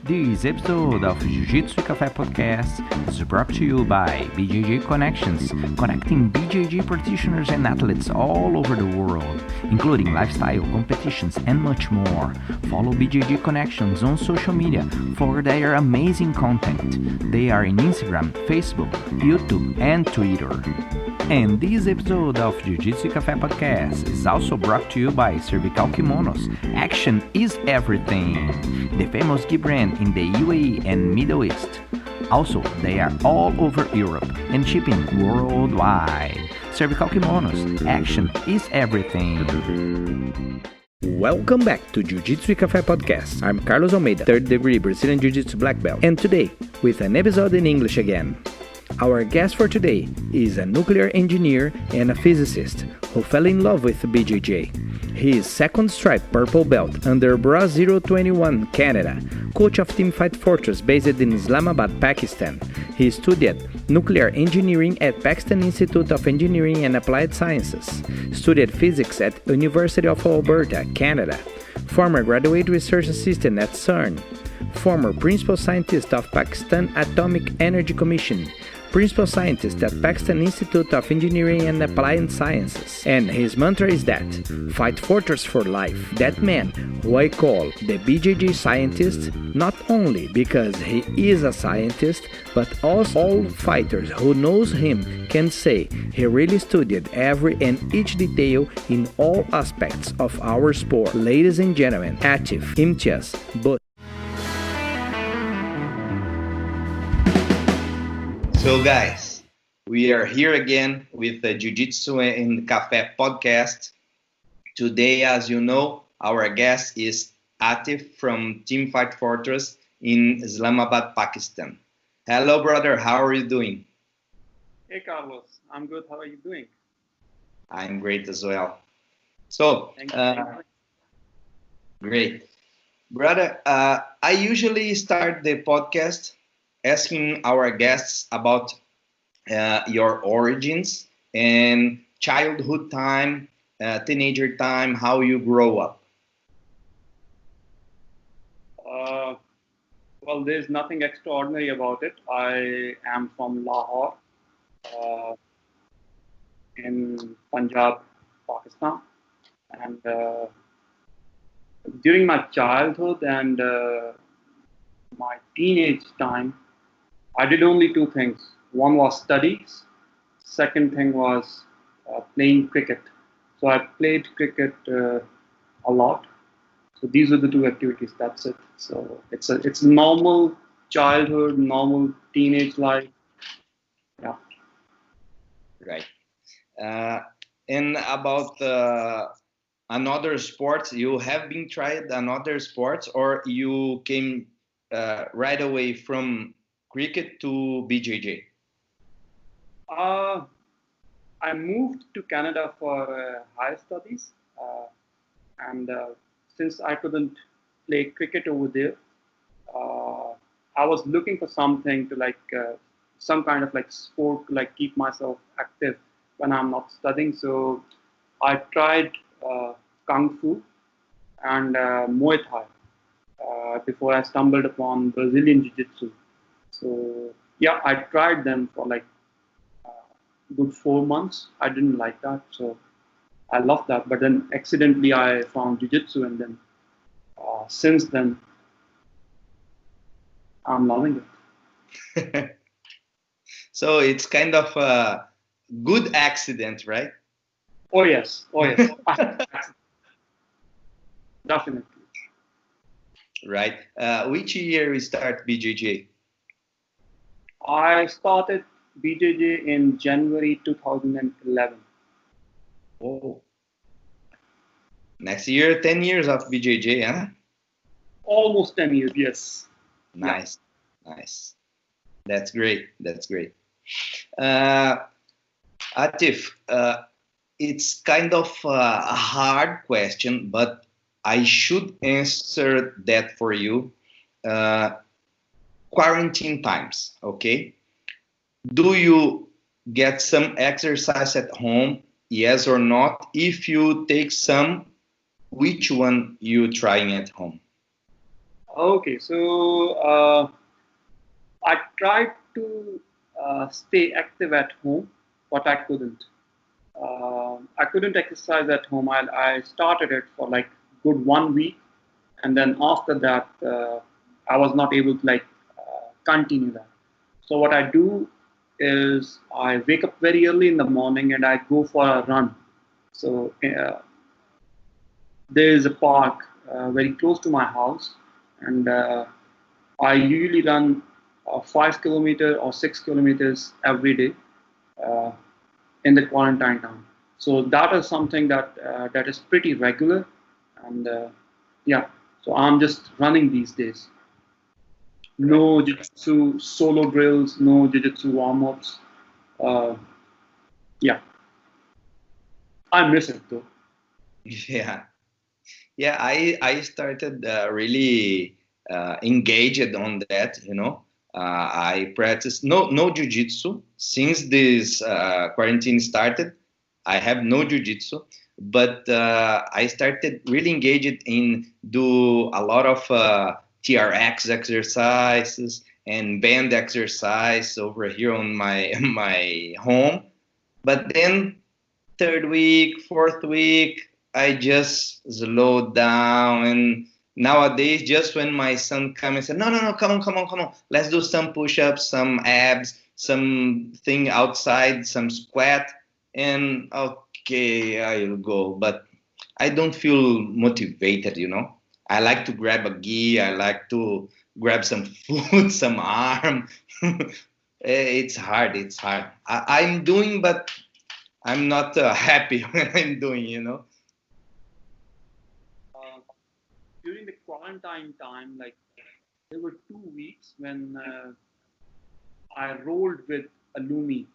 This episode of Jiu-Jitsu Café Podcast is brought to you by BJJ Connections, connecting BJJ practitioners and athletes all over the world, including lifestyle, competitions, and much more. Follow BJJ Connections on social media for their amazing content. They are in Instagram, Facebook, YouTube, and Twitter. And this episode of Jiu-Jitsu Café Podcast is also brought to you by Cervical Kimonos. Action is everything. The famous gi brand in the UAE and Middle East. Also, they are all over Europe and shipping worldwide. Cervical Kimonos. Action is everything. Welcome back to Jiu-Jitsu Café Podcast. I'm Carlos Almeida, 3rd degree Brazilian Jiu-Jitsu black belt. And today, with an episode in English again. Our guest for today is a nuclear engineer and a physicist who fell in love with BJJ. He is second stripe purple belt under Bra 021 Canada, coach of Team Fight Fortress based in Islamabad, Pakistan. He studied nuclear engineering at Pakistan Institute of Engineering and Applied Sciences, studied physics at University of Alberta, Canada, former graduate research assistant at CERN, former principal scientist of Pakistan Atomic Energy Commission, principal scientist at Pakistan Institute of Engineering and Applied Sciences. And his mantra is that, fight fortress for life. That man, who I call the BJJ scientist, not only because he is a scientist, but also all fighters who knows him can say he really studied every and each detail in all aspects of our sport. Ladies and gentlemen, Aatif, Imtiaz, but So guys, we are here again with the Jiu-Jitsu in Café podcast. Today, as you know, our guest is Aatif from Team Fight Fortress in Islamabad, Pakistan. Hello, brother. How are you doing? Hey, Carlos. I'm good. How are you doing? I'm great as well. So, great. Brother, I usually start the podcast asking our guests about your origins and childhood time, teenager time, how you grow up. Well, there's nothing extraordinary about it. I am from Lahore, in Punjab, Pakistan. And during my childhood and my teenage time, I did only two things. One was studies. Second thing was playing cricket. So I played cricket a lot. So these are the two activities. That's it. So it's normal childhood, normal teenage life. Yeah. Right. And about another sports, you have been tried another sports, or you came right away from cricket to BJJ? I moved to Canada for higher studies, and since I couldn't play cricket over there, I was looking for something to some kind of sport to keep myself active when I'm not studying. So I tried Kung Fu and Muay Thai before I stumbled upon Brazilian Jiu-Jitsu. So yeah, I tried them for good 4 months. I didn't like that, so I loved that. But then accidentally I found Jiu-Jitsu, and then since then I'm loving it. So it's kind of a good accident, right? Oh yes. Definitely. Right. Which year you start BJJ? I started BJJ in January 2011. Oh. Next year, 10 years of BJJ, huh? Almost 10 years, yes. Nice. Yeah. Nice. That's great. Aatif, it's kind of a hard question, but I should answer that for you. Quarantine times, okay? Do you get some exercise at home? Yes or not? If you take some, which one you trying at home? Okay, so I tried to stay active at home, but I couldn't. I couldn't exercise at home. I started it for like good 1 week, and then after that, I was not able to like continue that. So what I do is I wake up very early in the morning and I go for a run. So there is a park very close to my house, and I usually run 5 kilometers or 6 kilometers every day uh, in the quarantine time. So that is something that is pretty regular, and yeah. So I'm just running these days. Right. No jiu-jitsu solo drills, no jiu-jitsu warm-ups. Uh, yeah, I miss it though. Yeah. Yeah, I started really engaged on that. I practice no jujitsu since this quarantine started. I have no jujitsu, but I started really engaged in do a lot of TRX exercises and band exercise over here on my my home. But then third week, fourth week, I just slowed down. And nowadays, just when my son comes and said, no, no, no, come on, let's do some push-ups, some abs, something outside, some squat, and okay, I'll go. But I don't feel motivated. I like to grab a gi, I like to grab some food, some arm. It's hard, it's hard. I'm doing, but I'm not happy when I'm doing. Uh, During the quarantine time, like there were 2 weeks when I rolled with Alumi.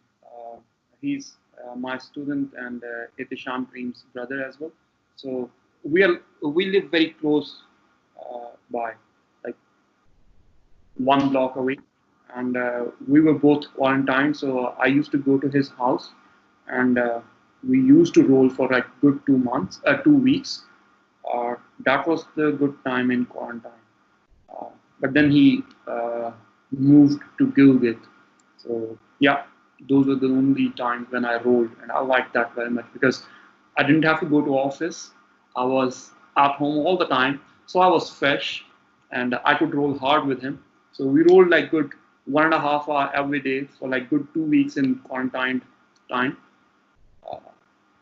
He's my student and Itisham Dream's brother as well. So we live very close by, like 1 block away, and we were both quarantined. So I used to go to his house, and we used to roll for like good 2 months, 2 weeks. That was the good time in quarantine. Uh, but then he moved to Gilgit. So yeah, those were the only times when I rolled, and I liked that very much because I didn't have to go to office. I was at home all the time, so I was fresh, and I could roll hard with him. So we rolled like good 1.5 hour every day for like good 2 weeks in quarantine time. Uh,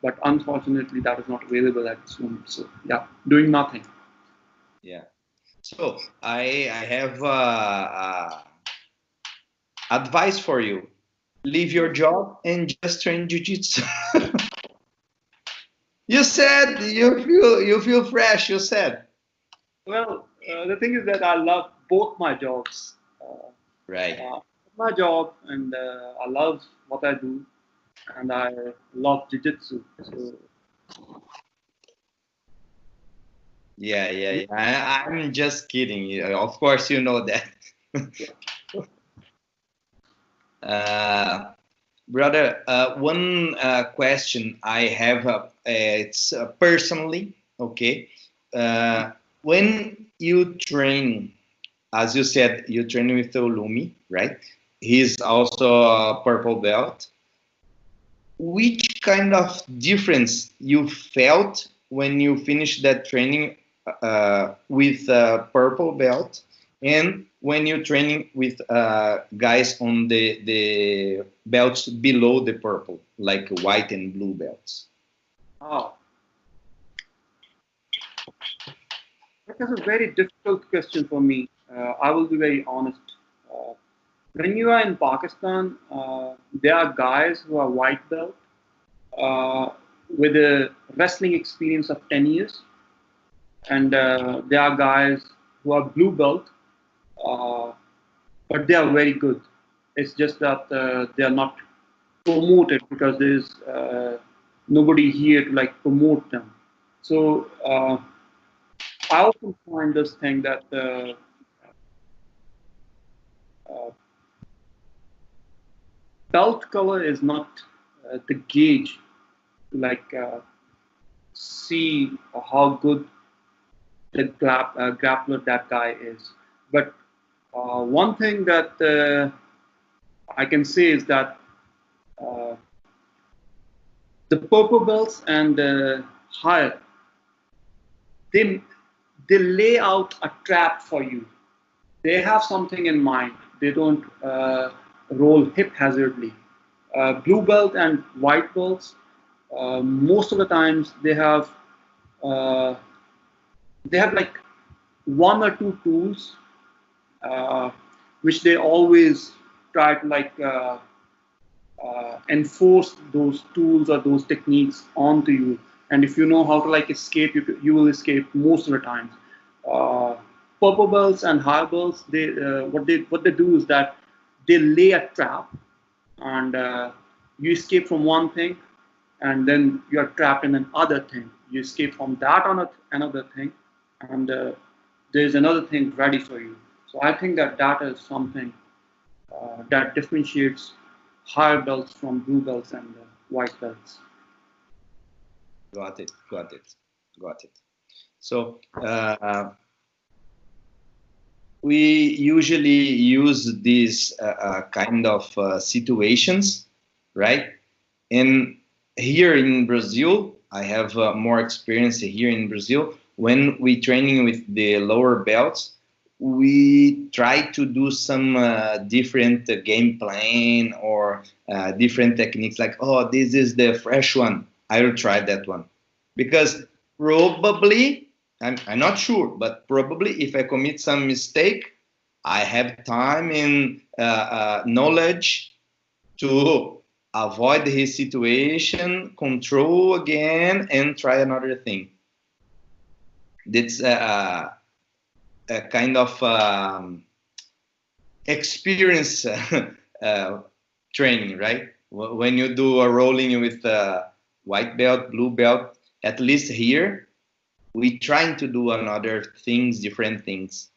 but unfortunately, that is not available at this moment. So yeah, doing nothing. Yeah. So I have advice for you. Leave your job and just train jujitsu. You said you feel fresh. You said. Well, the thing is that I love both my jobs. Right. My job, and I love what I do, and I love jiu-jitsu. So Yeah, yeah, yeah, yeah. I'm just kidding. Of course, you know that. Uh, Brother, one question I have, it's personally, okay. When you train, as you said, you train with Olumi, right? He's also a purple belt. Which kind of difference you felt when you finished that training with purple belt and when you're training with guys on the belts below the purple, like white and blue belts? oh, that is a very difficult question for me. I will be very honest. Uh, when you are in Pakistan, there are guys who are white belt uh, with a wrestling experience of 10 years, and there are guys who are blue belt, uh, but they are very good. It's just that they are not promoted because there is nobody here to like promote them. So I often find this thing that uh, belt color is not the gauge to like see how good the grappler that guy is. But one thing that I can say is that uh, the purple belts and higher, they they lay out a trap for you. They have something in mind. They don't roll hip hazardly. Blue belt and white belts, most of the times uh, they have like one or two tools uh, which they always try to enforce those tools or those techniques onto you. And if you know how to like escape, you will escape most of the times. Uh, Purple belts and high belts, what they do is that they lay a trap, and you escape from one thing, and then you are trapped in another thing. You escape from that on another thing, and there's another thing ready for you. So I think that that is something that differentiates higher belts from blue belts and white belts. Got it. Got it. Got it. So we usually use these kind of situations, right? And here in Brazil, I have more experience here in Brazil. When we training with the lower belts, we try to do some different game plan or different techniques. Like, oh, this is the fresh one. I will try that one, because probably I'm not sure, but probably if I commit some mistake, I have time and knowledge to avoid his situation, control again, and try another thing. That's a kind of experience training, right? When you do a rolling with white belt, blue belt, at least here, we trying to do another things, different things.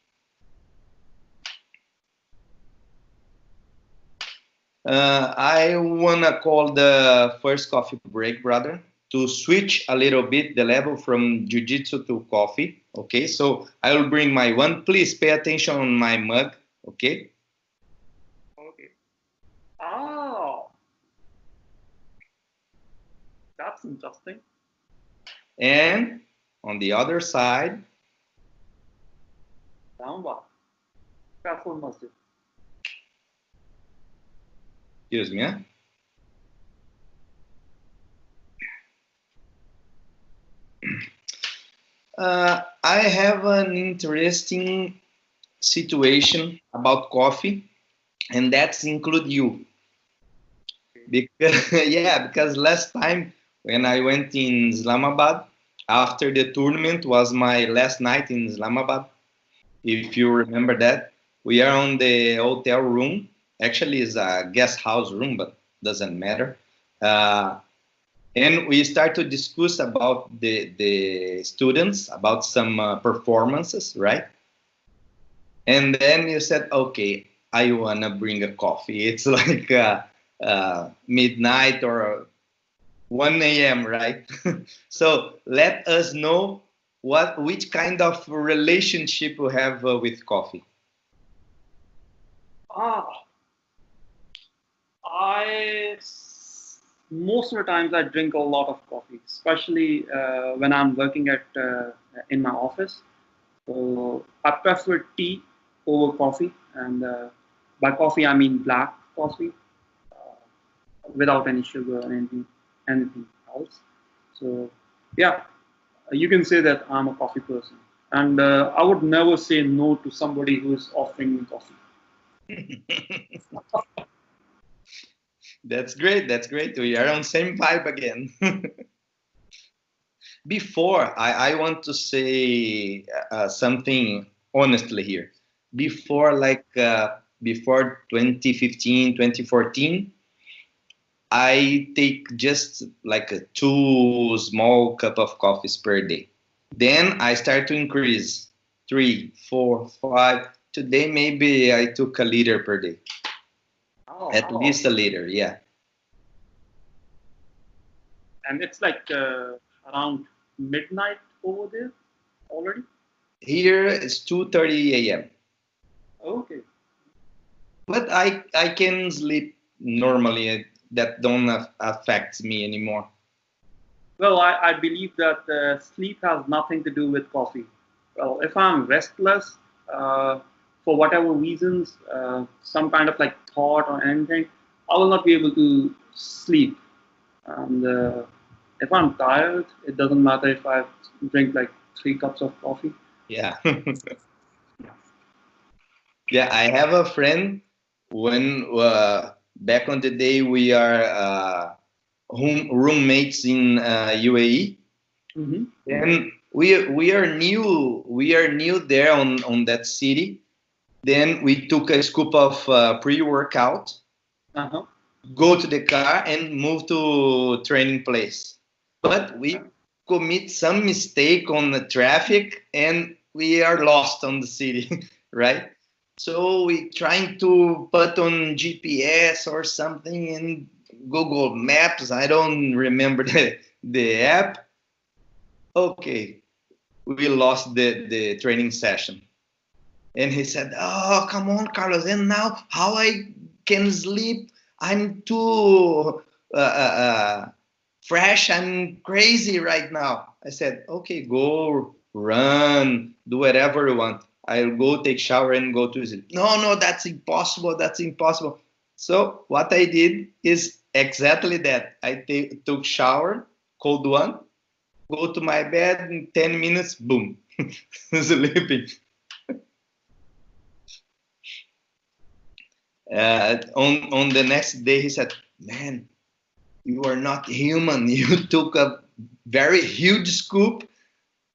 I wanna call the first coffee break, brother, to switch a little bit the level from jiu-jitsu to coffee. Okay, so I will bring my one. Please pay attention on my mug. Okay. Okay. Oh, that's interesting. And on the other side, Downward. Careful masjid. excuse me. I have an interesting situation about coffee, and that's include you. Because yeah, because last time when I went in Islamabad, after the tournament was my last night in Islamabad. If you remember that, we are on the hotel room. Actually, it's a guest house room, but doesn't matter. Uh, and we start to discuss about the students, about some performances, right? And then you said, okay, I want to bring a coffee. It's like midnight or 1 a.m., right? So let us know which kind of relationship you have with coffee. Ah, I most of the times I drink a lot of coffee, especially when I'm working at in my office. So I prefer tea over coffee, and by coffee I mean black coffee without any sugar or anything else. So yeah, you can say that I'm a coffee person, and I would never say no to somebody who is offering me coffee. That's great. That's great. We are on same vibe again. Before, I want to say something honestly here. Before, before 2015, 2014, I take just like a two small cup of coffees per day. Then I start to increase three, four, five. Today maybe I took a liter per day. Oh, At least a liter, yeah. and it's like around midnight over there already. Here it's 2:30 a.m. Okay. But I can sleep normally. That don't affect me anymore. Well, I believe that sleep has nothing to do with coffee. Well, if I'm restless for whatever reasons, some kind of like thought or anything, I will not be able to sleep. And if I'm tired, it doesn't matter if I drink like 3 cups of coffee. Yeah. Yeah, I have a friend when back on the day we are roommates in UAE. Mm-hmm. Then we are new there on that city. Then we took a scoop of pre-workout, Uh-huh. go to the car and move to training place. But we commit some mistake on the traffic and we are lost on the city, right? So we trying to put on GPS or something in Google Maps. I don't remember the app. Okay, we lost the training session. And he said, "Oh, come on, Carlos. And now how I can sleep? I'm too fresh. I'm crazy right now." I said, "Okay, go run, do whatever you want. I'll go take shower and go to sleep." No, no, that's impossible. That's impossible. So what I did is exactly that. I took shower, cold one, go to my bed in 10 minutes, boom, sleeping. On the next day, he said, "Man, you are not human. You took a very huge scoop,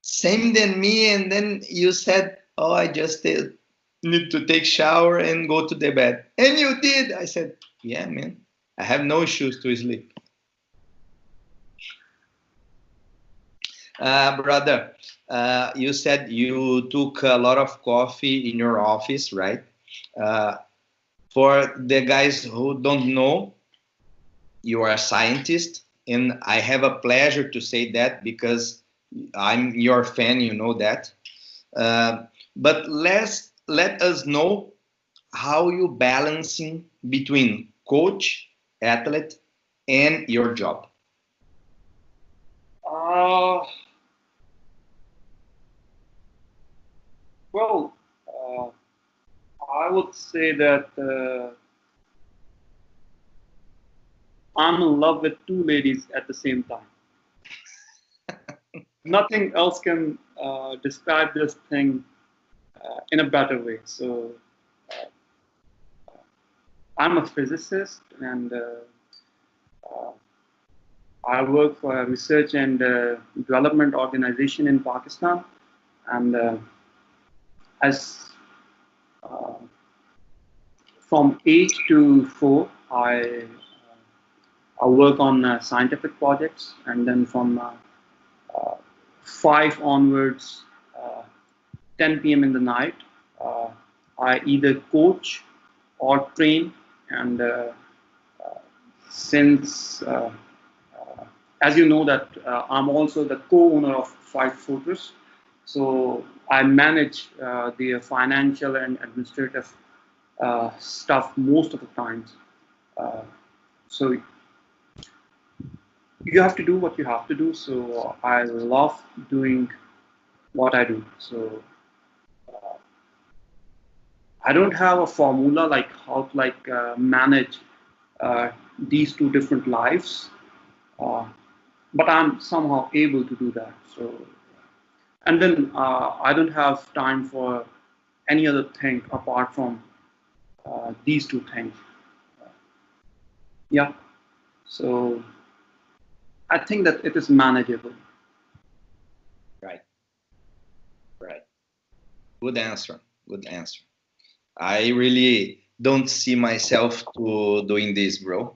same than me, and then you said, 'Oh, I just need to take shower and go to the bed.' And you did." I said, "Yeah, man, I have no issues to sleep." Brother, you said you took a lot of coffee in your office, right? Uh, for the guys who don't know, you are a scientist, and I have a pleasure to say that because I'm your fan, you know that. But let us know how you balancing between coach, athlete, and your job. Uh, well, uh, I would say that I'm in love with two ladies at the same time. Nothing else can describe this thing in a better way. So I'm a physicist, and uh, I work for a research and development organization in Pakistan. And as uh, from 8 to 4, I work on scientific projects, and then from 5 onwards, uh, 10 p.m. in the night, uh, I either coach or train. And since, as you know, that I'm also the co-owner of 5 Fortress, so I manage the financial and administrative stuff most of the times. Uh, so you have to do what you have to do. So I love doing what I do. So I don't have a formula like how to manage uh, these two different lives, uh, but I'm somehow able to do that. So, and then I don't have time for any other thing apart from these two things. Yeah. So I think that it is manageable. Right, right. Good answer. Good answer. I really don't see myself to doing this, bro.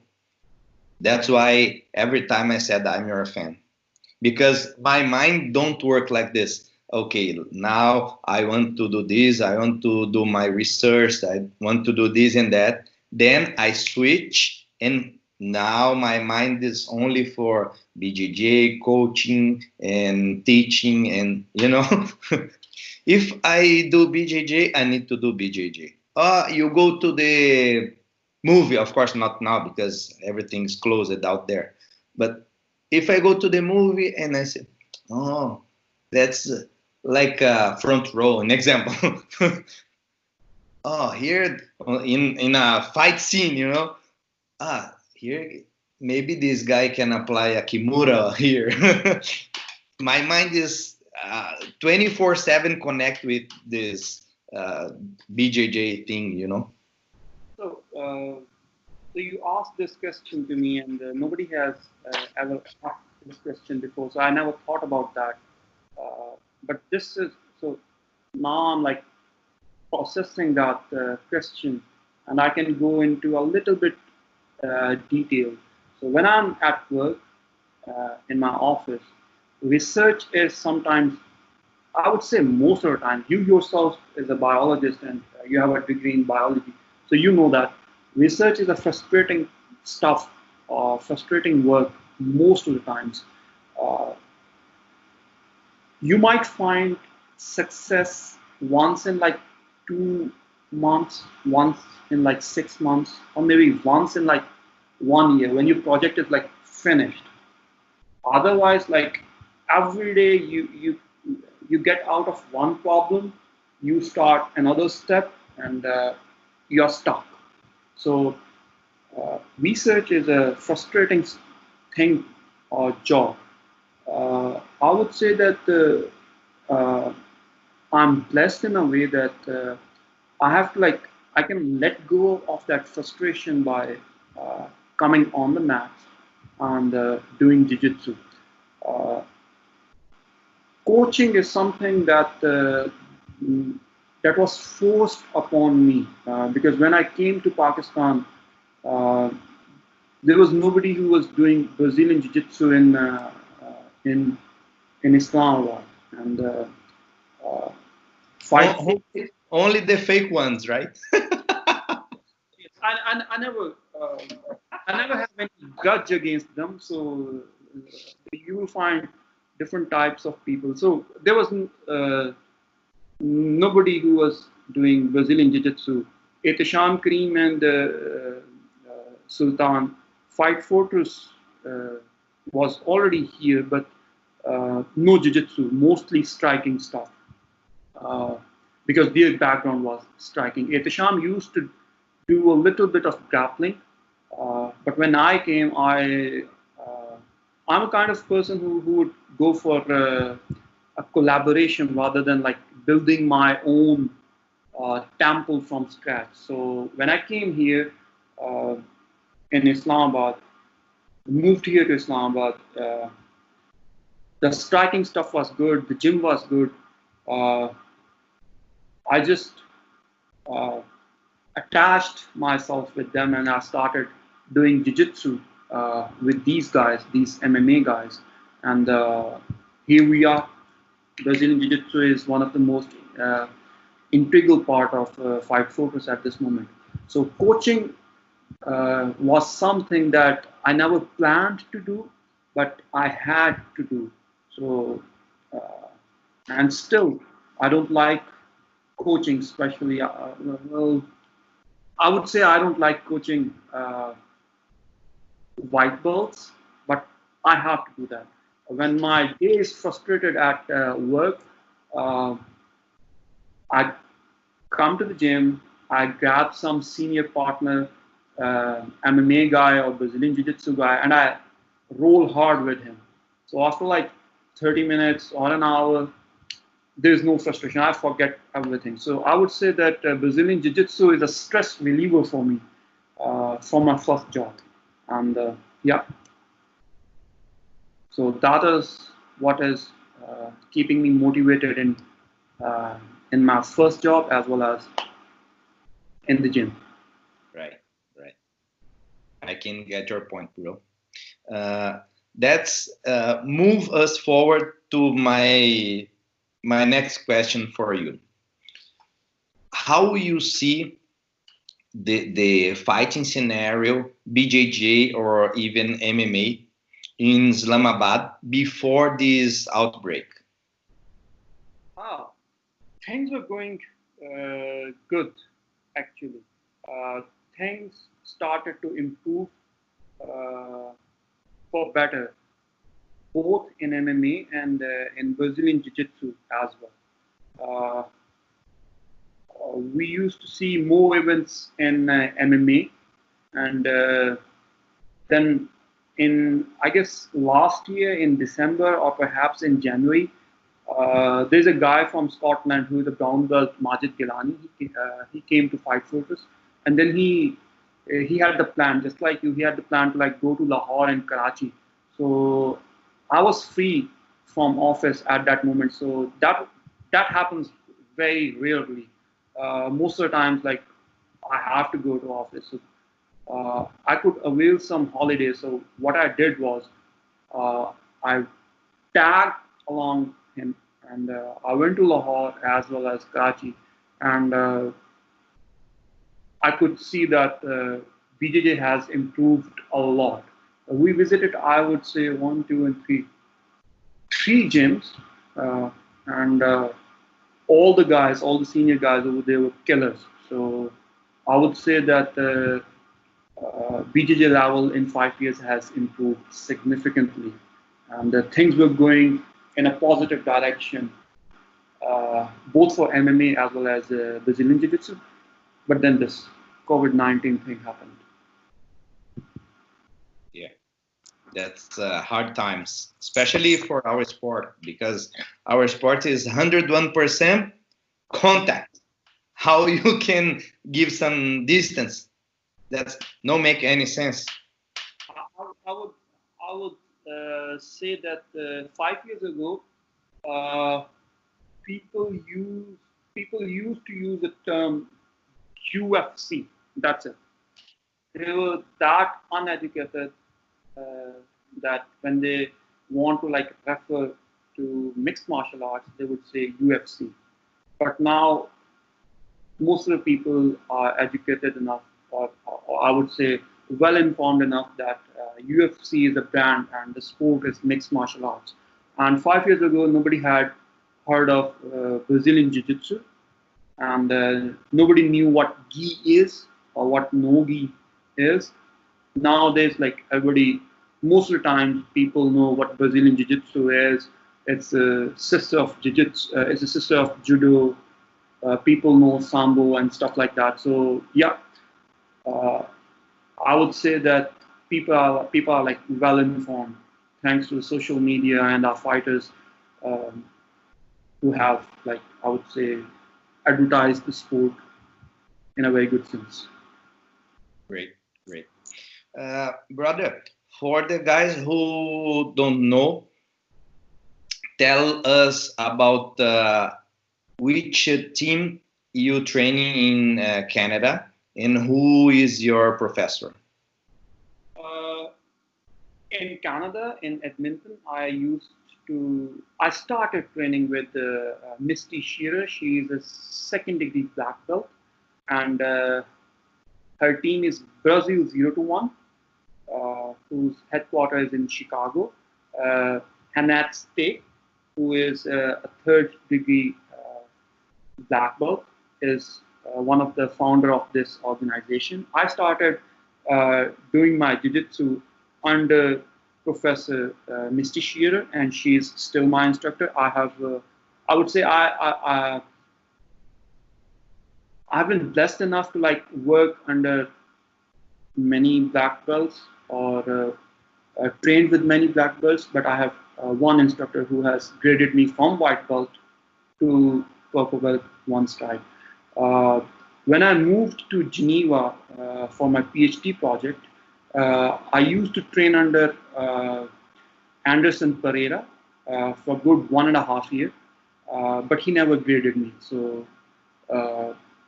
That's why every time I said I'm your fan, because my mind don't work like this. Okay, now I want to do this. I want to do my research. I want to do this and that. Then I switch, and now my mind is only for BJJ coaching and teaching, and if I do BJJ, I need to do BJJ. You go to the movie, of course, not now because everything's closed out there. But if I go to the movie and I say, oh, that's like front row, an example. Oh, here in a fight scene, here maybe this guy can apply a kimura here. My mind is 24/7 connect with this BJJ thing. So, so you asked this question to me, and nobody has ever asked this question before, so I never thought about that. But this is so now I'm like processing that question, and I can go into a little bit detail. So when I'm at work in my office, research is sometimes, I would say most of the time, you yourself is a biologist and you have a degree in biology, so you know that research is a frustrating stuff or frustrating work most of the times. Uh, you might find success once in like 2 months, once in like 6 months, or maybe once in like 1 year when your project is like finished. Otherwise, like every day you get out of one problem, you start another step, and you're stuck. So research is a frustrating thing or job. I would say that I'm blessed in a way that I have to like I can let go of that frustration by coming on the mat and doing jiu-jitsu. Uh, Coaching is something that that was forced upon me because when I came to Pakistan, uh, there was nobody who was doing Brazilian Jiu-Jitsu in in Islamabad, and uh, fight. Only the fake ones, right? I never I never have any grudge against them. So you will find different types of people. So there was nobody who was doing Brazilian Jiu-Jitsu. Etisham Kareem and Sultan Fight Fortress was already here, but no Jiu-Jitsu, mostly striking stuff. Because their background was striking. Etisham used to do a little bit of grappling, but when I came, I'm a kind of person who would go for a collaboration rather than like building my own temple from scratch. So when I came here in Islamabad, moved here to Islamabad, the striking stuff was good, the gym was good. I just attached myself with them, and I started doing jiu-jitsu with these guys, these MMA guys, and here we are. Brazilian jiu-jitsu is one of the most integral part of Fight Focus at this moment. So coaching was something that I never planned to do, but I had to do. So and still, I don't like coaching, especially. Well, I would say I don't like coaching white belts, but I have to do that. When my day is frustrated at work, uh, I come to the gym, I grab some senior partner, MMA guy or Brazilian Jiu-Jitsu guy, and I roll hard with him. So after like 30 minutes or an hour, there's no frustration. I forget everything. So I would say that Brazilian Jiu-Jitsu is a stress reliever for me from my first job. And yeah, so that is what is keeping me motivated in my first job as well as in the gym. Right. I can get your point, bro. That's move us forward to my next question for you. How you see the fighting scenario, BJJ or even MMA in Islamabad before this outbreak? Wow. things were going good, actually. Things started to improve for better, both in MMA and in Brazilian Jiu-Jitsu as well. We used to see more events in MMA, and then in, I guess, last year in December or perhaps in January, there's a guy from Scotland who is a brown belt, Majid Gilani. He came to Fight Focus, and then he had the plan, just like you. He had the plan to like go to Lahore and Karachi. So I was free from office at that moment. So that happens very rarely. Most of the times, like I have to go to office. So I could avail some holidays. So what I did was I tagged along him, and I went to Lahore as well as Karachi, and I could see that BJJ has improved a lot. We visited, I would say, 1, 2, and 3 gyms, and all the guys, all the senior guys over there were killers. So I would say that BJJ level in 5 years has improved significantly, and things were going in a positive direction, both for MMA as well as Brazilian Jiu-Jitsu. But then this COVID-19 thing happened. Yeah, that's hard times, especially for our sport, because our sport is 101% contact. How you can give some distance? That's no make any sense. I would say that 5 years ago, people used to use the term UFC. That's it. They were that uneducated that when they want to like refer to mixed martial arts, they would say UFC. But now most of the people are educated enough, or I would say well informed enough that UFC is a brand and the sport is mixed martial arts. And 5 years ago, nobody had heard of Brazilian Jiu-Jitsu, and nobody knew what gi is or what no gi is. Nowadays, like everybody, most of the time, people know what Brazilian Jiu-Jitsu is. It's a sister of Jiu-Jitsu. It's a sister of Judo. People know Sambo and stuff like that. So yeah, I would say that people are like well informed thanks to the social media and our fighters who have, like, I would say, advertised the sport in a very good sense. Great. Brother, for the guys who don't know, tell us about which team you training in Canada and who is your professor. In Canada, in Edmonton, I started training with Misty Shearer. She's a second-degree black belt, and her team is Brazil 0-1, whose headquarters is in Chicago. Hanat Steak, who is a third-degree black belt, is one of the founder of this organization. I started doing my jiu-jitsu under Professor Misty Shearer, and she's still my instructor. I would say I've been blessed enough to like work under many black belts or trained with many black belts, but I have one instructor who has graded me from white belt to purple belt 1 stripe. When I moved to Geneva for my PhD project, I used to train under Anderson Pereira for a good 1.5 years, but he never graded me. So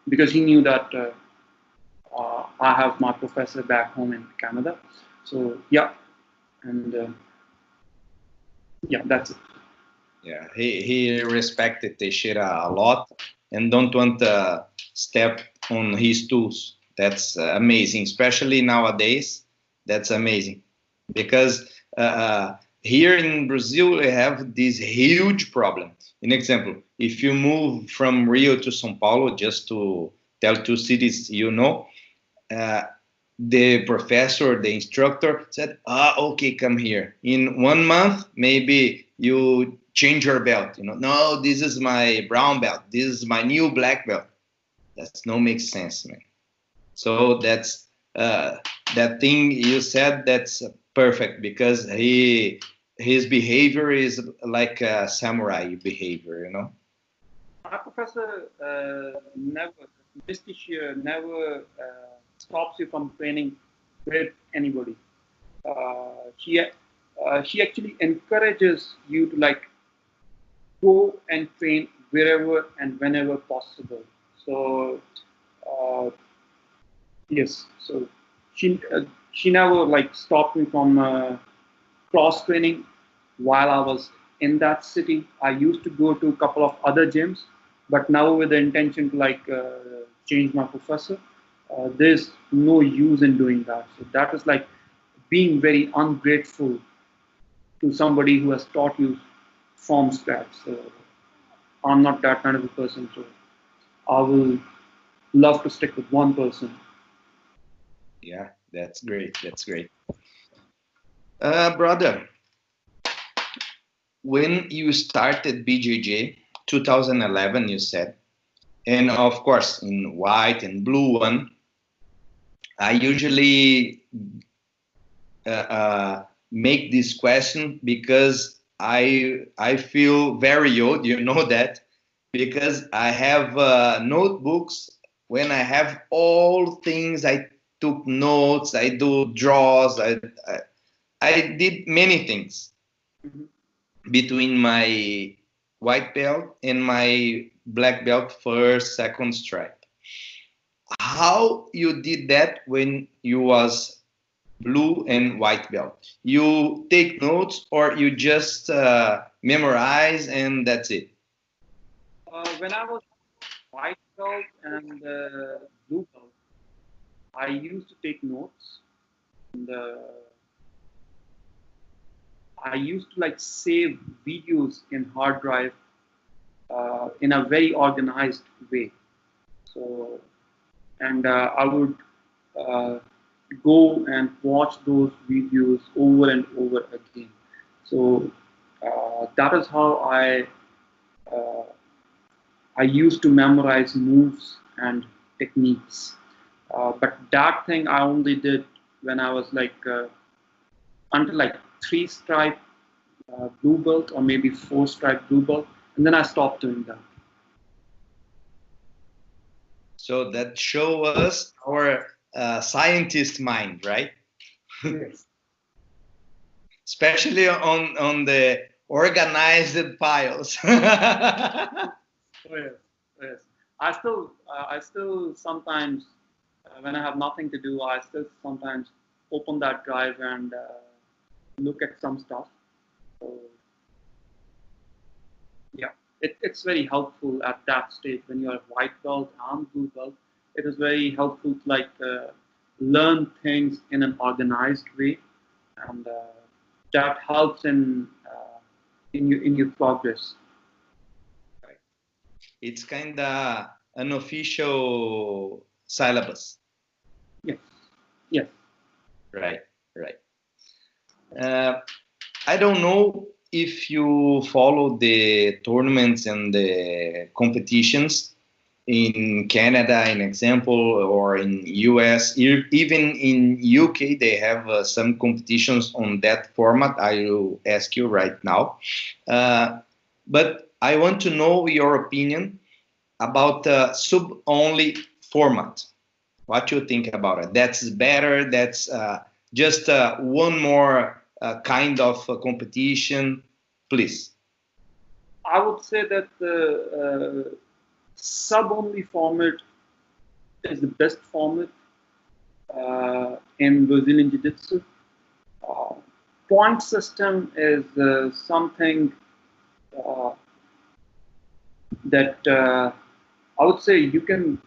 because he knew that I have my professor back home in Canada. So yeah, and yeah, that's it. Yeah, he respected Teixeira a lot and don't want to step on his tools. That's amazing, especially nowadays. That's amazing because here in Brazil, we have this huge problem. An example, if you move from Rio to São Paulo, just to tell two cities, uh, the professor, the instructor said, okay, come here. In 1 month, maybe you change your belt. No, this is my brown belt. This is my new black belt. That's no make sense, man. So that's that thing you said. That's perfect because his behavior is like a samurai behavior. My professor never, this teacher never stops you from training with anybody. She actually encourages you to like go and train wherever and whenever possible. So yes, so she never like stopped me from cross training while I was in that city. I used to go to a couple of other gyms, but now with the intention to like change my professor, there's no use in doing that. So that is like being very ungrateful to somebody who has taught you from scratch. So I'm not that kind of a person. So I will love to stick with one person. Yeah, that's great. That's great. Brother, when you started BJJ, 2011, you said, and of course in white and blue one, I usually make this question because I feel very old, that, because I have notebooks. When I have all things, I took notes, I do draws, I did many things between my white belt and my black belt first, second stripe. How you did that when you was blue and white belt? You take notes or you just memorize and that's it? When I was white belt and blue belt, I used to take notes. And, I used to like save videos in hard drive in a very organized way. So, and I would go and watch those videos over and over again. So that is how I used to memorize moves and techniques. But that thing I only did when I was like until like 3-stripe blue belt or maybe 4-stripe blue belt, and then I stopped doing that. So that show us our scientist mind, right? Yes. Especially on the organized piles. Oh yes, yes. I still sometimes, when I have nothing to do, I still sometimes open that drive and look at some stuff. So, yeah, it's very helpful at that stage when you're white belt and blue belt. It is very helpful to like learn things in an organized way, and that helps in your progress. It's kind of unofficial syllabus. Yes, yes. Right, right. I don't know if you follow the tournaments and the competitions in Canada, an example, or in US, even in UK, they have some competitions on that format. I will ask you right now. But I want to know your opinion about the sub-only format. What you think about it? That's better. That's just one more kind of competition, please. I would say that the sub-only format is the best format in Brazilian Jiu-Jitsu. Point system is something that I would say you can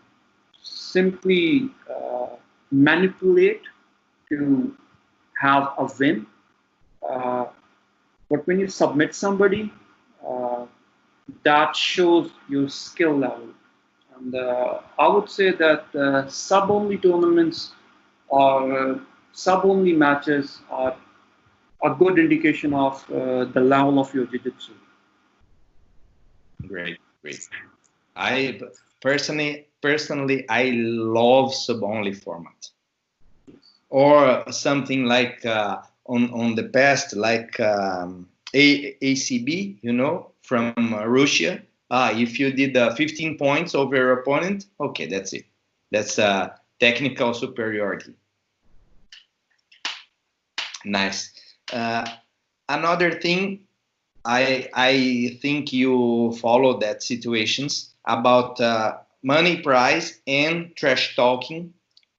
simply manipulate to have a win. But when you submit somebody, uh, that shows your skill level. And I would say that sub-only tournaments or sub-only matches are a good indication of the level of your jiu-jitsu. Great, great. I personally, I love sub-only format, or something like on the past, like ACB, from Russia. If you did 15 points over your opponent, okay, that's it. That's technical superiority. Nice. Another thing, I think you follow that situations about money prize and trash talking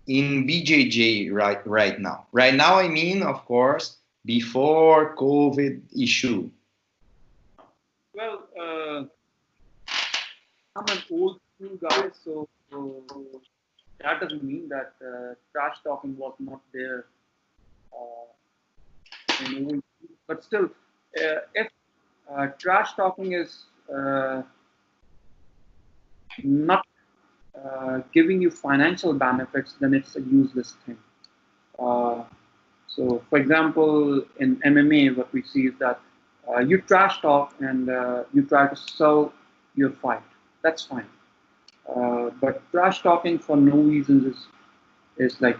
in BJJ right now. Right now, I mean, of course, before COVID issue. Well, I'm an old school guy, so that doesn't mean that trash talking was not there. But still, if trash talking is not giving you financial benefits, then it's a useless thing. So, for example, in MMA, what we see is that you trash talk and you try to sell your fight. That's fine. But trash talking for no reasons is like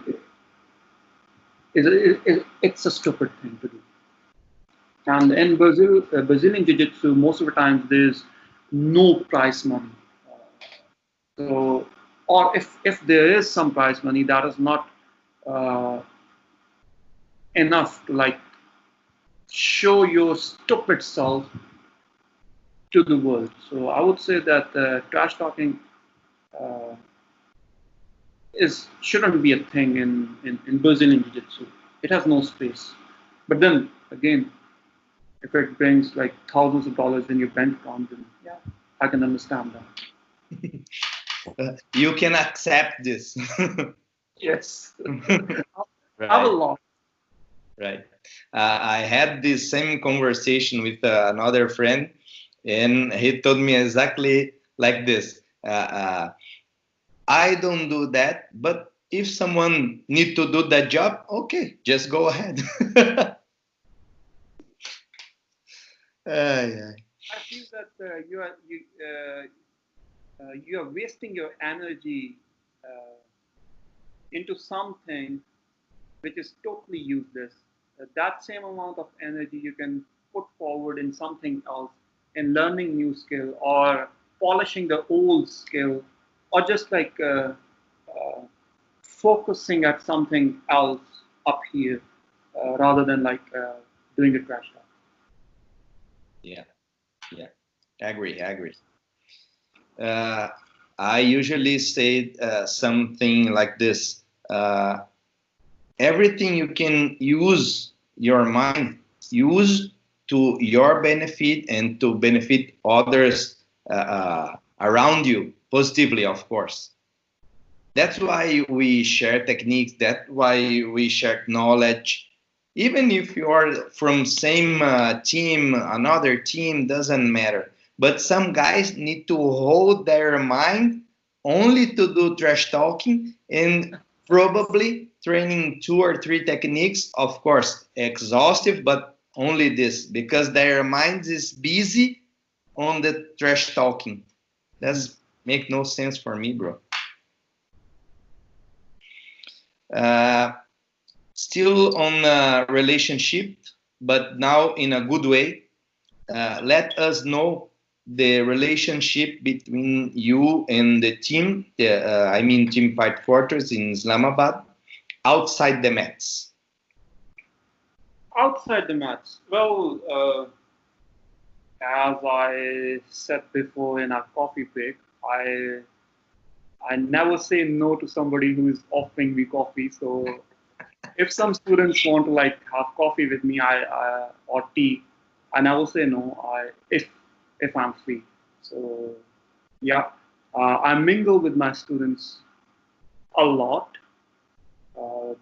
it's a stupid thing to do. And in Brazilian Jiu-Jitsu, most of the time there's no prize money. So, or if there is some prize money, that is not uh, enough to like show your stupid self to the world. So I would say that trash talking uh, shouldn't be a thing in Brazilian Jiu-Jitsu. It has no space. But then again, if it brings like thousands of dollars in your bank account, then yeah, I can understand that. You can accept this. Yes. Right. I will laugh. Right. I had this same conversation with another friend, and he told me exactly like this. I don't do that, but if someone need to do that job, okay, just go ahead. I feel that you are wasting your energy into something which is totally useless. That same amount of energy you can put forward in something else, in learning new skill or polishing the old skill, or just like focusing at something else up here rather than like doing a trash talk. Yeah, agree. I usually say something like this. Everything you can use your mind, use to your benefit and to benefit others around you positively, of course. That's why we share techniques. That's why we share knowledge. Even if you are from same team, another team, doesn't matter. But some guys need to hold their mind only to do trash talking and probably training 2 or 3 techniques, of course, exhaustive, but only this because their mind is busy on the trash talking. That's make no sense for me, bro. Still on relationship, but now in a good way. Let us know the relationship between you and the team, I mean Team Fight Fortress in Islamabad, outside the mats. Outside the mats, well, as I said before in our coffee break, I never say no to somebody who is offering me coffee. So if some students want to like have coffee with me, or tea, I never say no. If I'm free. So yeah, I mingle with my students a lot. Uh,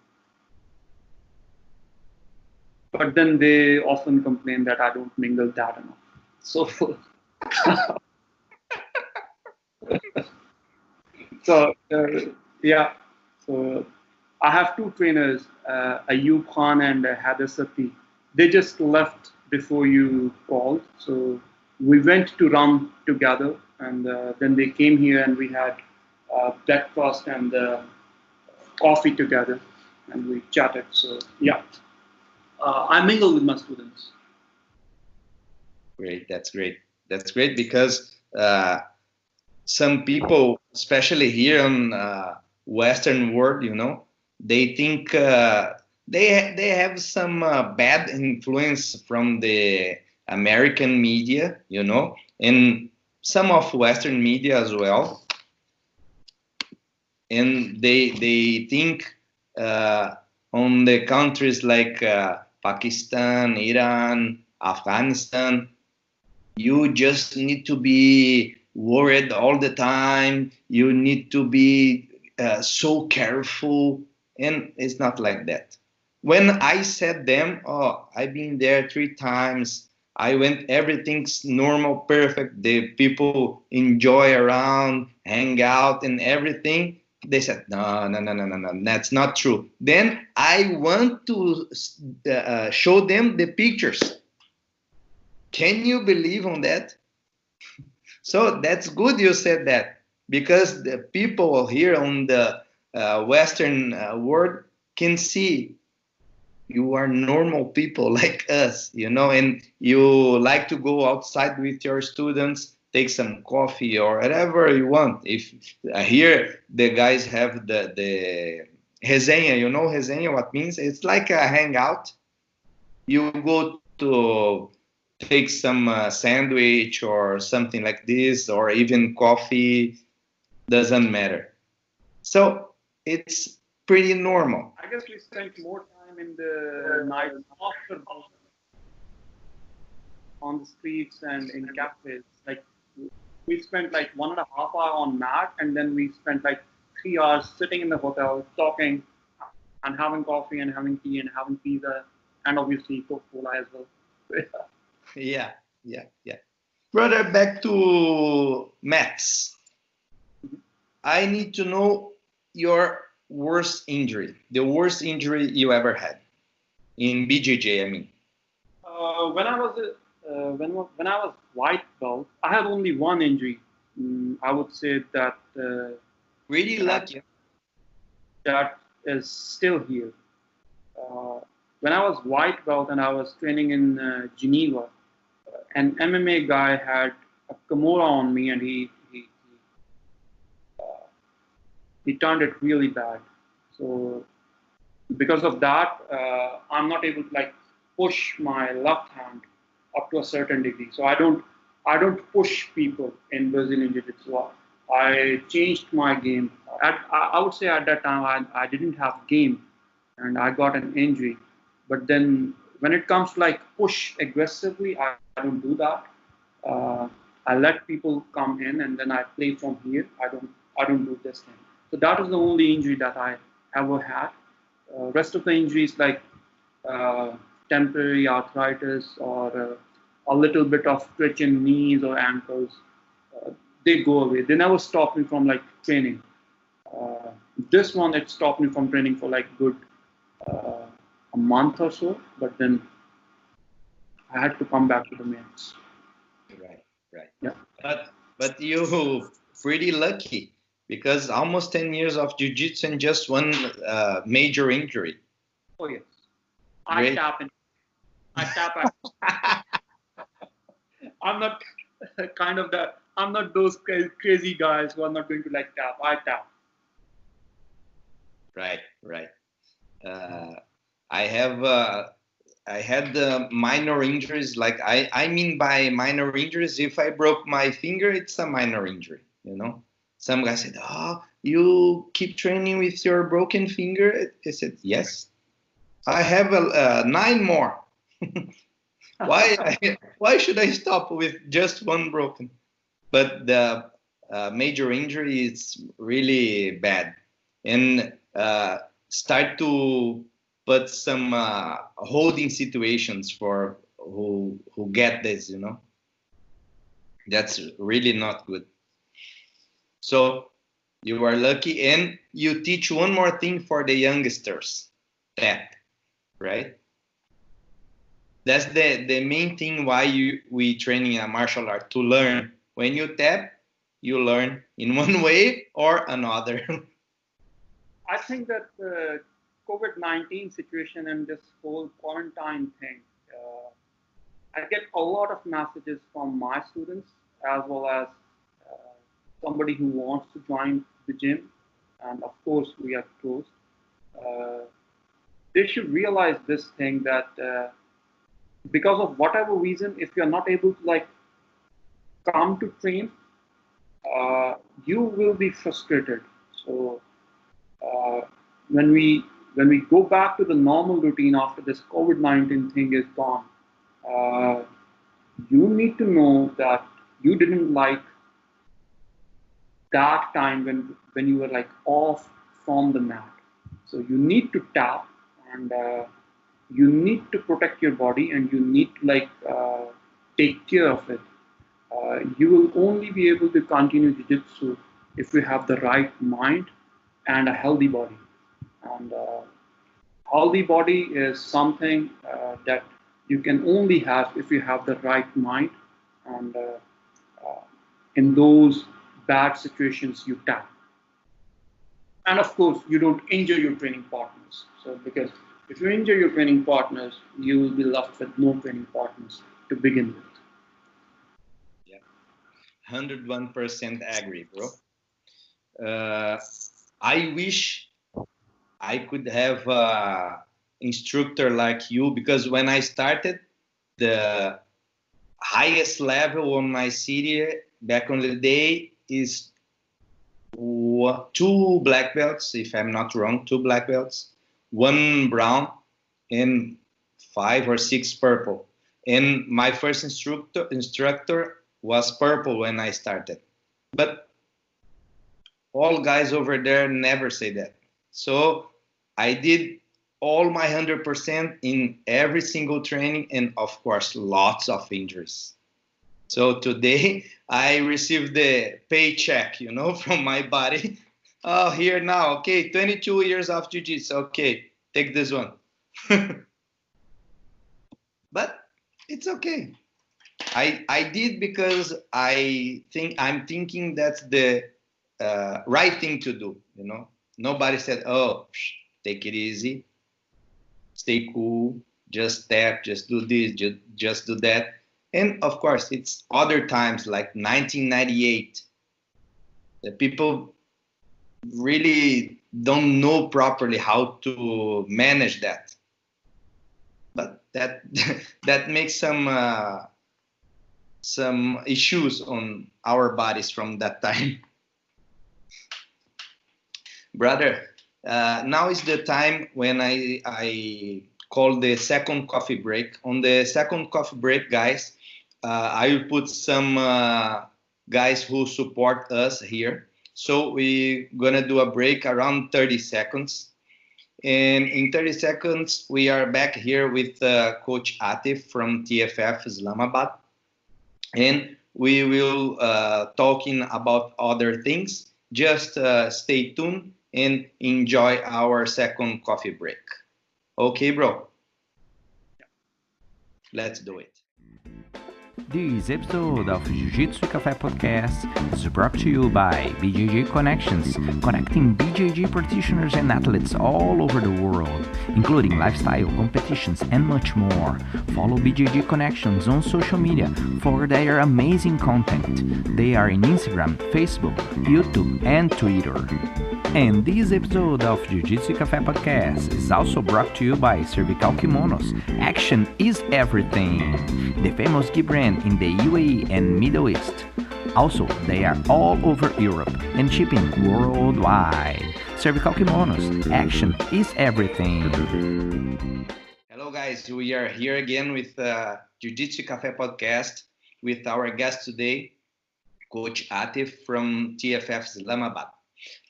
but then they often complain that I don't mingle that enough. So, so yeah. So I have two trainers, Ayub Khan and Haider Sati. They just left before you called. So we went to run together, and then they came here and we had breakfast and coffee together, and we chatted. So yeah, I mingle with my students. Great, that's great. That's great because some people, especially here in Western world, they think they have some bad influence from the American media, and some of Western media as well, and they think on the countries like Pakistan, Iran, Afghanistan, you just need to be worried all the time. You need to be so careful, and it's not like that. When I said them, oh, I've been there 3 times. I went, everything's normal, perfect. The people enjoy around, hang out, and everything. They said, no, no, no, no, no, no, that's not true. Then I want to show them the pictures. Can you believe on that? So that's good you said that, because the people here on the Western world can see you are normal people like us, and you like to go outside with your students, take some coffee or whatever you want. If here the guys have the resenha, resenha, what means? It's like a hangout. You go to take some sandwich or something like this, or even coffee, doesn't matter. So it's pretty normal. I guess we spent more time in the night after on the streets and in cafes. Like we spent like 1.5 hours on mat, and then we spent like 3 hours sitting in the hotel talking and having coffee and having tea and having pizza and obviously Coca-Cola as well. Yeah. Brother, back to maths. I need to know your worst injury, the worst injury you ever had in BJJ. I mean, when I was white belt, I had only one injury. I would say that really lucky. that is still here. When I was white belt and I was training in Geneva, an MMA guy had a Kimura on me, and he turned it really bad. So because of that, I'm not able to like push my left hand up to a certain degree. So I don't push people in Brazilian Jiu-Jitsu. I changed my game. I would say at that time I didn't have game, and I got an injury. But then when it comes to like push aggressively, I don't do that. I let people come in, and then I play from here. I don't do this thing. So that was the only injury that I ever had. Rest of the injuries like temporary arthritis or a little bit of twitch in knees or ankles, they go away. They never stop me from like training. This one, it stopped me from training for like good a month or so, but then I had to come back to the mains. Right. Yeah. But you pretty lucky, because almost 10 years of jiu-jitsu and just one major injury. Oh yes. Great. I tap at. I'm not I'm not those crazy guys who are not going to like tap. I tap. Right. I had minor injuries. Like I mean by minor injuries, if I broke my finger, it's a minor injury. Some guy said, "Oh, you keep training with your broken finger?" I said, "Yes, I have 9 more. Why should I stop with just one broken?" But the major injury is really bad, and start to put some holding situations for who get this, you know. That's really not good. So you are lucky, and you teach one more thing for the youngsters, tap, right? That's the main thing why we training a martial art, to learn. When you tap, you learn in one way or another. I think that the COVID-19 situation and this whole quarantine thing, I get a lot of messages from my students as well as somebody who wants to join the gym. And of course, we are closed. They should realize this thing that because of whatever reason, if you're not able to like come to train, you will be frustrated. So when we go back to the normal routine after this COVID-19 thing is gone, you need to know that you didn't like that time when you were like off from the mat. So you need to tap, and you need to protect your body, and you need to like take care of it. You will only be able to continue jiu-jitsu if you have the right mind and a healthy body. And healthy body is something that you can only have if you have the right mind, and in those bad situations you tap. And of course, you don't injure your training partners. So because if you injure your training partners, you will be left with no training partners to begin with. Yeah, 101% agree, bro. I wish I could have an instructor like you, because when I started, the highest level on my city back on the day is 2 black belts, if I'm not wrong, 2 black belts, 1 brown, and 5 or 6 purple. And my first instructor was purple when I started. But all guys over there never say that. So I did all my 100% in every single training, and of course, lots of injuries. So today I received the paycheck, you know, from my body. Oh, here now, okay, 22 years of jiu-jitsu. Okay, take this one. But it's okay. I did because I'm thinking that's the right thing to do, you know. Nobody said, oh, take it easy, stay cool, just tap, just do this, just do that. And of course, it's other times like 1998. The people really don't know properly how to manage that. But that that makes some issues on our bodies from that time. Brother, now is the time when I call the second coffee break. On the second coffee break, guys, I will put some guys who support us here. So we're gonna do a break around 30 seconds. And in 30 seconds, we are back here with Coach Aatif from TFF Islamabad. And we will talking about other things. Just stay tuned and enjoy our second coffee break. Okay, bro? Let's do it. This episode of Jiu-Jitsu Café Podcast is brought to you by BJJ Connections, connecting BJJ practitioners and athletes all over the world, including lifestyle, competitions, and much more. Follow BJJ Connections on social media for their amazing content. They are in Instagram, Facebook, YouTube, and Twitter. And this episode of Jiu-Jitsu Café Podcast is also brought to you by Cervical Kimonos. Action is everything. The famous gi brand in the UAE and Middle East. Also, they are all over Europe and shipping worldwide. Cervical Kimonos. Action is everything. Hello, guys. We are here again with Jiu-Jitsu Café Podcast with our guest today, Coach Aatif from TFF Islamabad.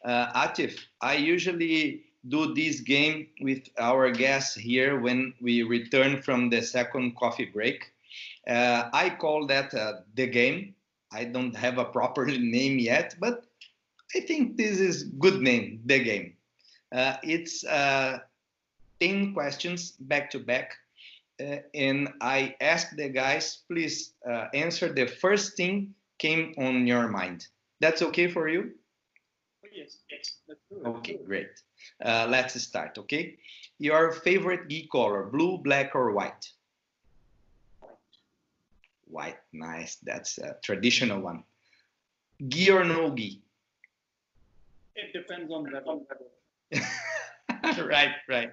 Aatif, I usually do this game with our guests here when we return from the second coffee break. I call that the game. I don't have a proper name yet, but I think this is good name, the game. It's 10 questions back to back. And I ask the guys, please answer the first thing came on your mind. That's okay for you? Yes, let's do it. Okay, great. Let's start, okay? Your favorite gi color, blue, black, or white? White, nice. That's a traditional one. Gi or no gi? It depends on level. Right.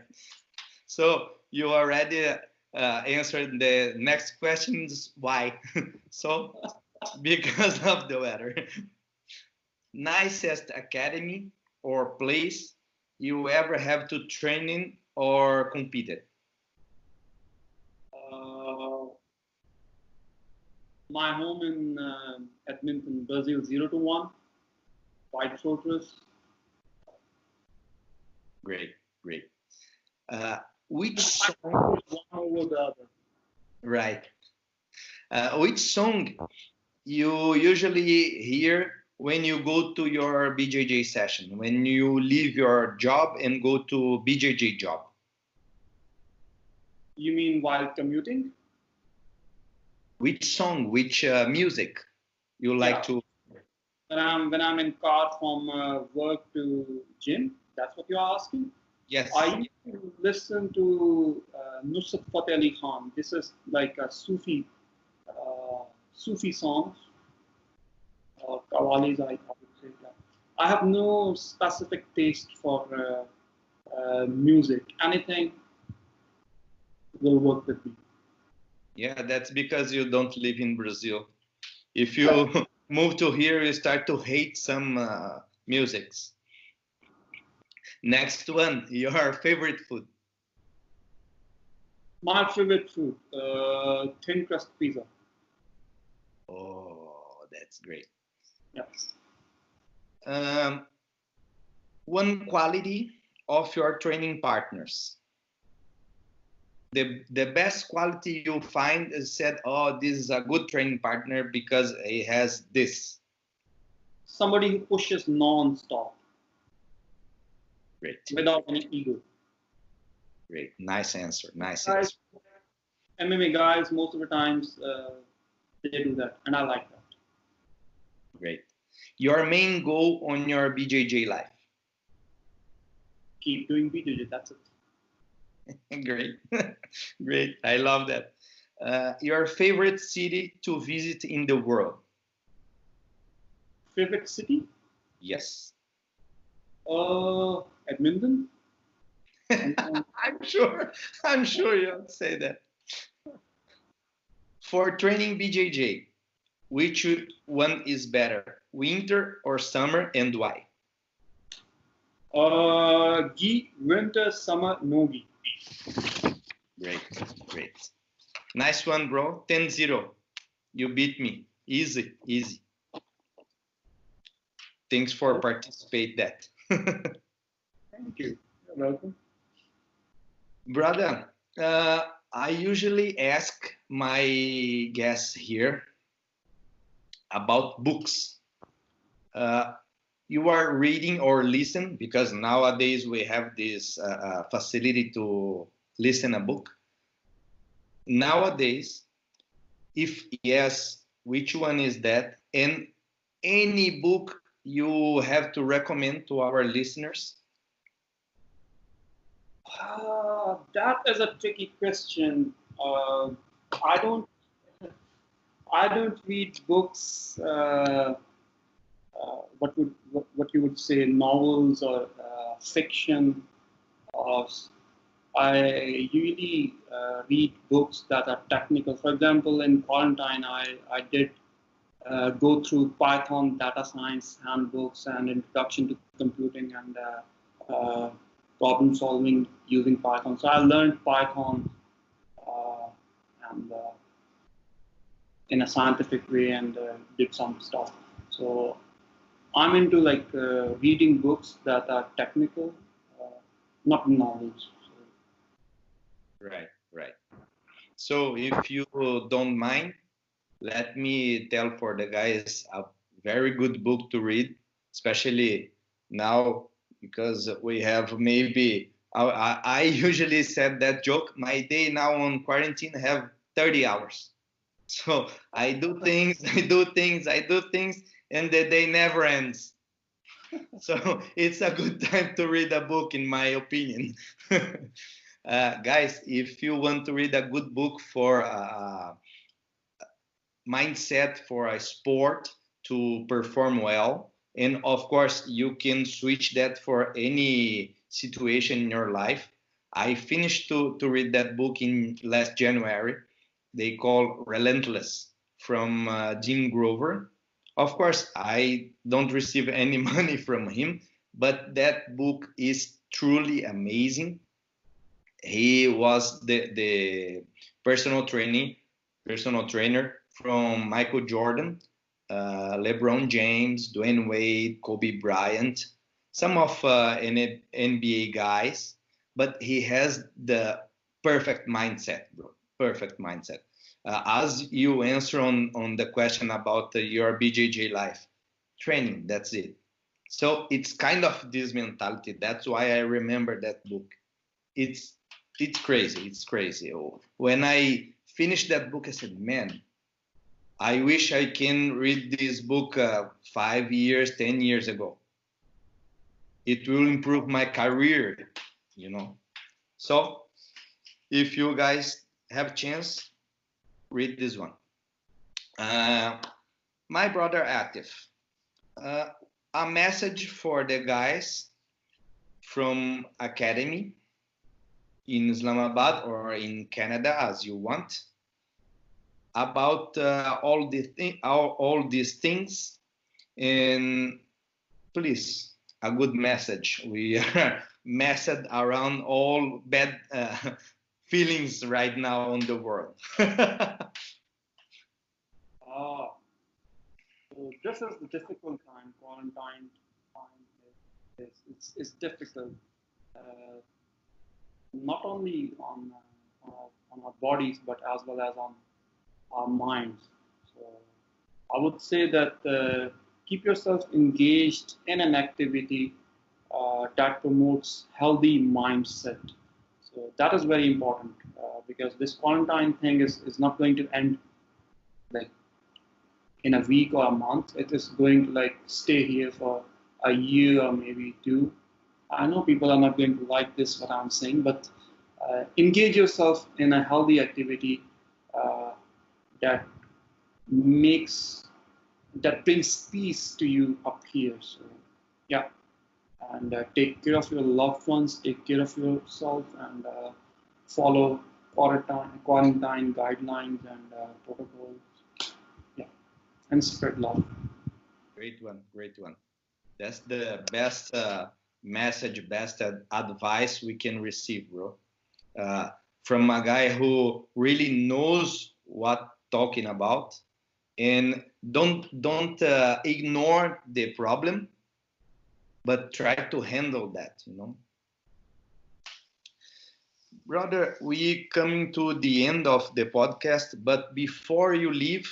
So you already answered the next questions. Why? So because of the weather. Nicest academy or place you ever have to train in or competed? My home in Edmonton, Brazil, 0-1, White Fortress. Great. Which song? One over the other. Right. Which song you usually hear when you go to your BJJ session, when you leave your job and go to BJJ job? You mean while commuting? Which song, which music you like to? When I'm in car from work to gym, that's what you're asking? Yes. I used to listen to Nusrat Fateh Ali Khan. This is like a Sufi songs or Qawwalis, I would say that. I have no specific taste for music. Anything will work with me. Yeah, that's because you don't live in Brazil. If you move to here, you start to hate some musics. Next one, your favorite food? My favorite food, thin crust pizza. Oh, that's great. Yes. One quality of your training partners. The best quality you find is said, oh, this is a good training partner because he has this. Somebody who pushes non-stop. Great. Without any ego. Great. Nice answer. MMA guys, most of the times, they do that, and I like that. Great. Your main goal on your BJJ life? Keep doing BJJ, that's it. Great. I love that. Your favorite city to visit in the world? Favorite city? Yes. Edmonton. I'm sure you'll say that. For training BJJ, which one is better, winter or summer, and why? Gi, winter, summer, no gi. Great. Nice one, bro. 10-0. You beat me. Easy. Thanks for participate that. Thank you. You're welcome. Brother, I usually ask my guests here about books. You are reading or listen, because nowadays we have this facility to listen a book. Nowadays, if yes, which one is that? And any book you have to recommend to our listeners? That is a tricky question. I don't read books. What you would say, novels or fiction. I usually read books that are technical. For example, in quarantine, I did go through Python data science handbooks and introduction to computing and problem solving using Python. So I learned Python and in a scientific way and did some stuff. So I'm into like reading books that are technical not knowledge. Right, right. So if you don't mind, let me tell for the guys a very good book to read, especially now because we have maybe I usually said that joke. My day now on quarantine have 30 hours. So I do things, I do things, I do things, and the day never ends. So it's a good time to read a book, in my opinion. Guys, if you want to read a good book for mindset for a sport to perform well, and of course you can switch that for any situation in your life. I finished to read that book in last January. They call Relentless from Jim Grover. Of course I don't receive any money from him, but that book is truly amazing. He was the personal training personal trainer from Michael Jordan, LeBron James, Dwayne Wade, Kobe Bryant, some of NBA guys, but he has the perfect mindset, bro. Perfect mindset. As you answer on the question about your BJJ life, training, that's it. So it's kind of this mentality. That's why I remember that book. It's it's crazy. It's crazy. When I finished that book, I said, "Man, I wish I can read this book 5 years, 10 years ago. It will improve my career, you know." So, if you guys have chance, read this one. Uh, my brother Aatif. Uh, a message for the guys from academy in Islamabad or in Canada, as you want, about all these things, and please, a good message. We are messed around all bad feelings right now on the world. Ah, so this is the difficult time. Quarantine time is difficult, uh, not only on our bodies but as well as on our minds. So I would say that keep yourself engaged in an activity that promotes healthy mindset. So that is very important because this quarantine thing is not going to end like in a week or a month. It is going to like stay here for a year or maybe two. I know people are not going to like this what I'm saying, but engage yourself in a healthy activity uh, that makes that brings peace to you up here. So yeah, and take care of your loved ones, take care of yourself, and follow quarantine guidelines and protocols. Yeah, and spread love. Great one, great one. That's the best message, best advice we can receive, bro. Uh, from a guy who really knows what talking about, and don't ignore the problem, but try to handle that. Brother, we coming to the end of the podcast, but before you leave,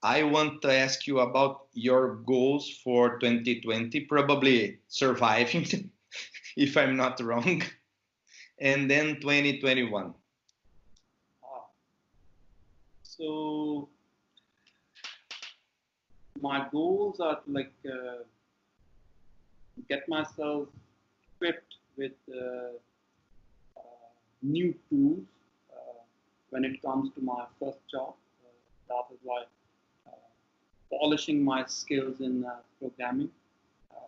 I want to ask you about your goals for 2020, probably surviving, if I'm not wrong, and then 2021. Ah, so my goals are to like get myself equipped with new tools when it comes to my first job. That is why uh, polishing my skills in programming. Uh,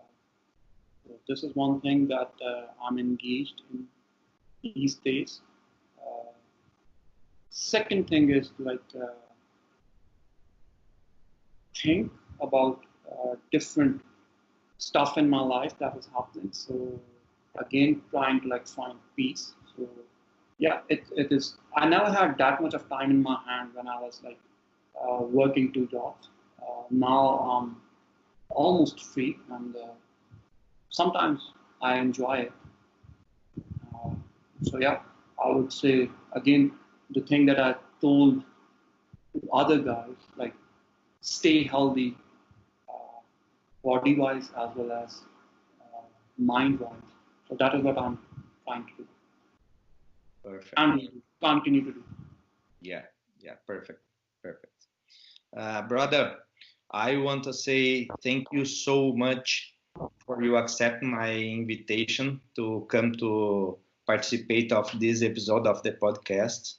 so this is one thing that I'm engaged in these days. Uh, Second thing is to like think about different stuff in my life that is happening. So again, trying to like find peace. So yeah, it is. I never had that much of time in my hand when I was like working two jobs. Now I'm almost free, and sometimes I enjoy it. So yeah, I would say again the thing that I told to other guys, like stay healthy, body-wise as well as mind-wise. So that is what I'm trying to do Perfect. and continue to do. Yeah, perfect. Brother, I want to say thank you so much for you accept my invitation to come to participate of this episode of the podcast.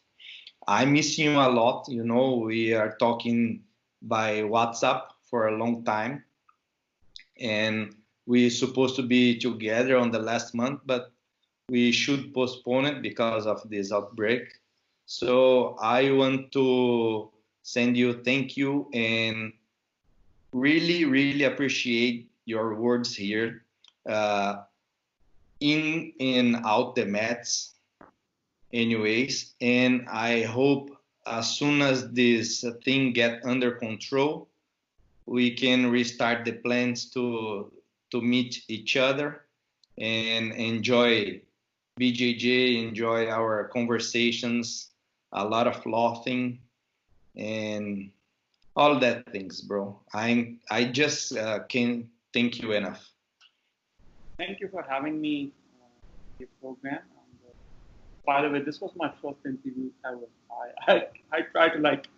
I miss you a lot. You know, we are talking by WhatsApp for a long time, and we supposed to be together on the last month, but we should postpone it because of this outbreak. So I want to send you thank you and really appreciate your words here, uh, in and out the mats anyways. And I hope as soon as this thing get under control, we can restart the plans to meet each other and enjoy BJJ, enjoy our conversations, a lot of laughing and all that things, bro. I just can't thank you enough. Thank you for having me on your program. And, by the way, this was my first interview ever. I try to like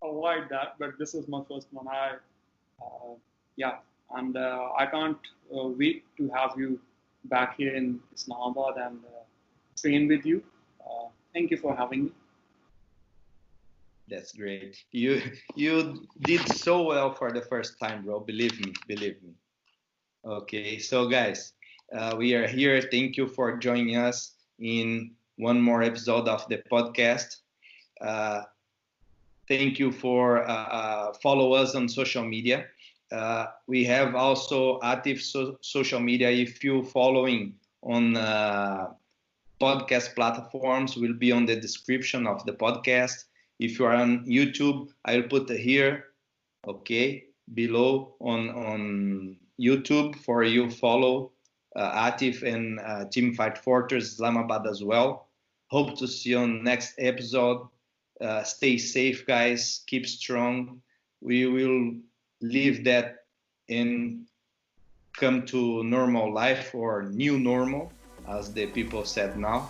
avoid that, but this is my first one. Yeah, and I can't wait to have you back here in Islamabad and train with you. Thank you for having me. That's great. You did so well for the first time, bro. Believe me. Okay, so guys, we are here. Thank you for joining us in one more episode of the podcast. Uh, Thank you for follow us on social media. We have also Aatif social media. If you following on podcast platforms, will be on the description of the podcast. If you are on YouTube, I'll put it here, okay, below on YouTube for you follow Aatif and Team Fight Fortress Islamabad as well. Hope to see you on next episode. Stay safe, guys. Keep strong. We will leave that and come to normal life or new normal, as the people said now,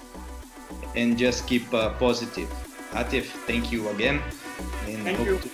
and just keep positive. Aatif, thank you again, and Thank hope you. to.